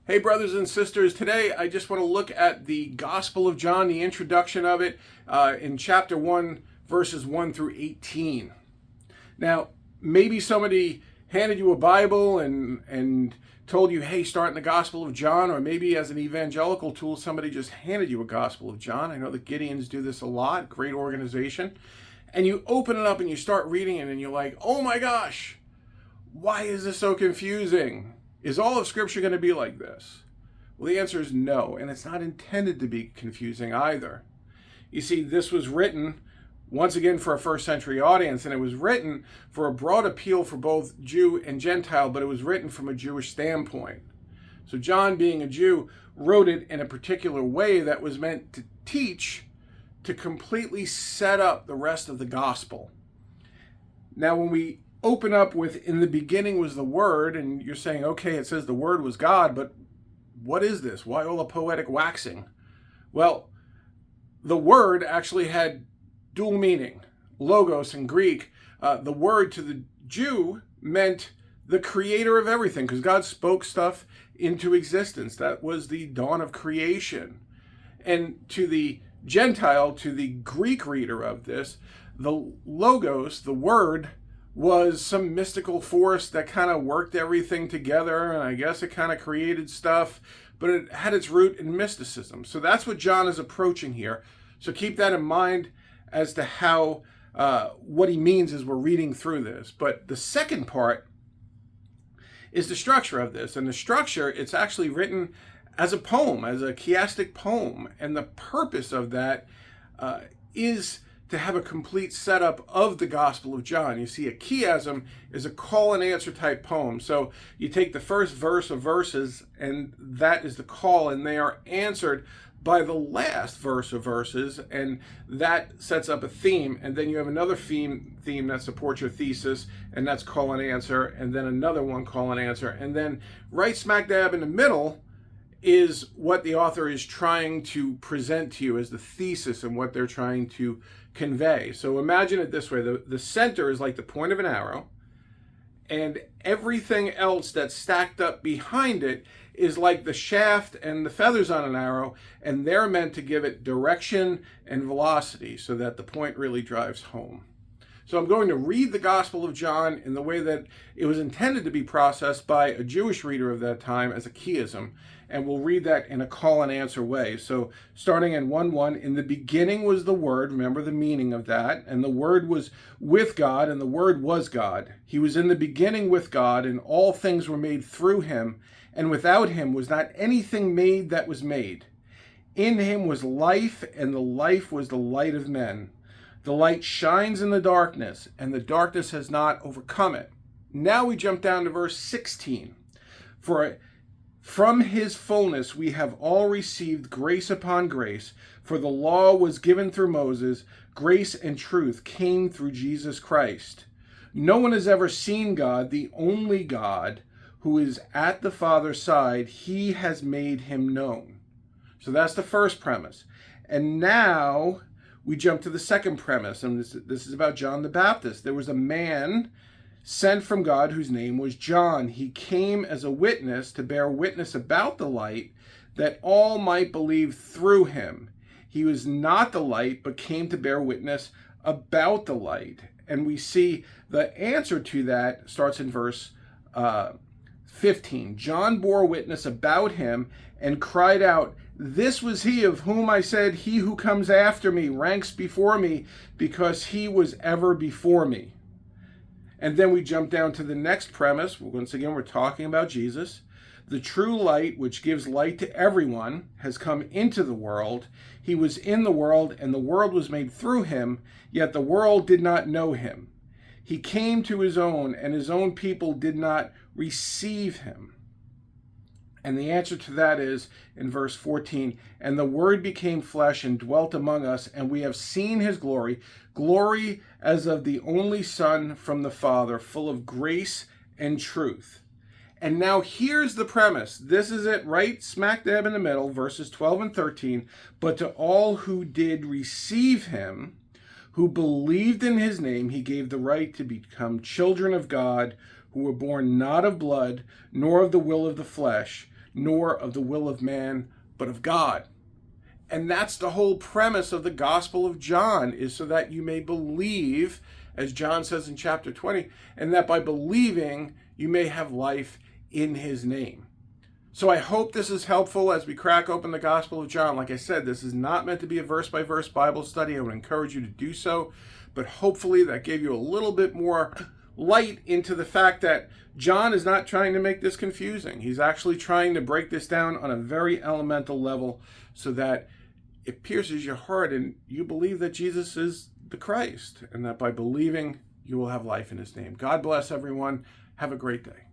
Hey, brothers and sisters, today I just want to look at the Gospel of John, the introduction of it in chapter 1, verses 1 through 18. Now, maybe somebody handed you a Bible and told you, hey, start in the Gospel of John, or maybe as an evangelical tool, somebody just handed you a Gospel of John. I know the Gideons do this a lot, great organization. And you open it up and you start reading it and you're like, oh my gosh, why is this so confusing? Is all of Scripture going to be like this? Well, the answer is no, and it's not intended to be confusing either. You see, this was written, once again, for a first century audience, and it was written for a broad appeal for both Jew and Gentile, but it was written from a Jewish standpoint. So John, being a Jew, wrote it in a particular way that was meant to teach, to completely set up the rest of the gospel. Now, when we open up with, in the beginning was the Word, and you're saying, okay, it says the Word was God, but what is this? Why all the poetic waxing? Well, the word actually had dual meaning, logos in Greek. The word to the Jew meant the creator of everything, because God spoke stuff into existence. That was the dawn of creation. And to the Gentile, to the Greek reader of this, the logos, the word, was some mystical force that kind of worked everything together, and I guess it kind of created stuff, but it had its root in mysticism. So that's what John is approaching here. So keep that in mind as to how, what he means as we're reading through this. But the second part is the structure of this. And the structure, it's actually written as a poem, as a chiastic poem. And the purpose of that is to have a complete setup of the Gospel of John. You see, a chiasm is a call and answer type poem. So you take the first verse of verses, and that is the call, and they are answered by the last verse of verses, and that sets up a theme. And then you have another theme that supports your thesis, and that's call and answer, and then another one, call and answer. And then right smack dab in the middle is what the author is trying to present to you as the thesis and what they're trying to convey. So imagine it this way. The center is like the point of an arrow, and everything else that's stacked up behind it is like the shaft and the feathers on an arrow, and they're meant to give it direction and velocity so that the point really drives home. So I'm going to read the Gospel of John in the way that it was intended to be processed by a Jewish reader of that time as a chiasm, and we'll read that in a call and answer way. So starting in 1:1, in the beginning was the Word, remember the meaning of that, and the Word was with God, and the Word was God. He was in the beginning with God, and all things were made through him, and without him was not anything made that was made. In him was life, and the life was the light of men. The light shines in the darkness, and the darkness has not overcome it. Now we jump down to verse 16. For from his fullness we have all received grace upon grace, for the law was given through Moses, grace and truth came through Jesus Christ. No one has ever seen God, the only God, who is at the Father's side. He has made him known. So that's the first premise. And now we jump to the second premise, and this is about John the Baptist. There was a man sent from God whose name was John. He came as a witness to bear witness about the light, that all might believe through him. He was not the light, but came to bear witness about the light. And we see the answer to that starts in verse 15. John bore witness about him and cried out, "This was he of whom I said, he who comes after me ranks before me, because he was ever before me." And then we jump down to the next premise. Once again, we're talking about Jesus. The true light, which gives light to everyone, has come into the world. He was in the world, and the world was made through him, yet the world did not know him. He came to his own, and his own people did not receive him. And the answer to that is in verse 14, and the Word became flesh and dwelt among us, and we have seen his glory, glory as of the only Son from the Father, full of grace and truth. And now here's the premise. This is it right smack dab in the middle, verses 12 and 13. But to all who did receive him, who believed in his name, he gave the right to become children of God, who were born not of blood, nor of the will of the flesh, nor of the will of man, but of God. And that's the whole premise of the Gospel of John, is so that you may believe, as John says in chapter 20, and that by believing you may have life in his name. So I hope this is helpful as we crack open the Gospel of John. Like I said, this is not meant to be a verse-by-verse Bible study. I would encourage you to do so, but hopefully that gave you a little bit more light into the fact that John is not trying to make this confusing. He's actually trying to break this down on a very elemental level so that it pierces your heart and you believe that Jesus is the Christ, and that by believing you will have life in his name. God bless everyone. Have a great day.